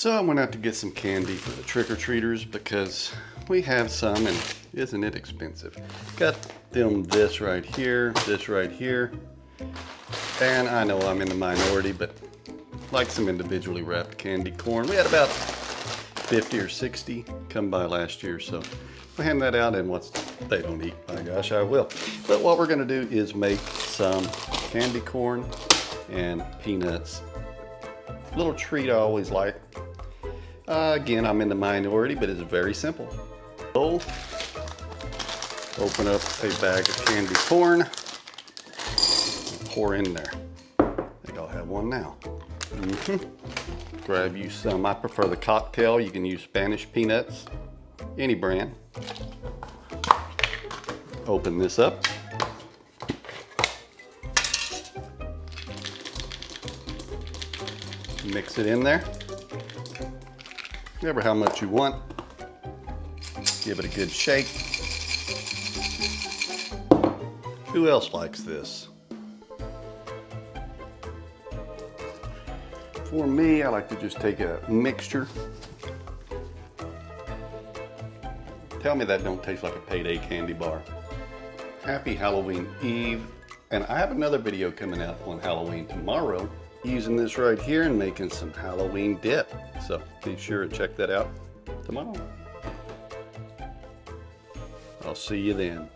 So I went out to get some candy for the trick-or-treaters because we have some, and isn't it expensive? Got them this right here, and I know I'm in the minority, but like some individually wrapped candy corn. We had about 50 or 60 come by last year, so we'll hand that out, and once they don't eat, my gosh, I will. But what we're gonna do is make some candy corn and peanuts. Little treat I always like. Again, I'm in the minority, but it's very simple. So, open up a bag of candy corn, pour in there. I think I'll have one now. Grab you some, I prefer the cocktail. You can use Spanish peanuts, any brand. Open this up. Mix it in there. Remember how much you want. Give it a good shake. Who else likes this? For me, I like to just take a mixture. Tell me that don't taste like a Payday candy bar. Happy Halloween Eve. And I have another video coming out on Halloween tomorrow, using this right here and making some Halloween dip. So be sure to check that out tomorrow. I'll see you then.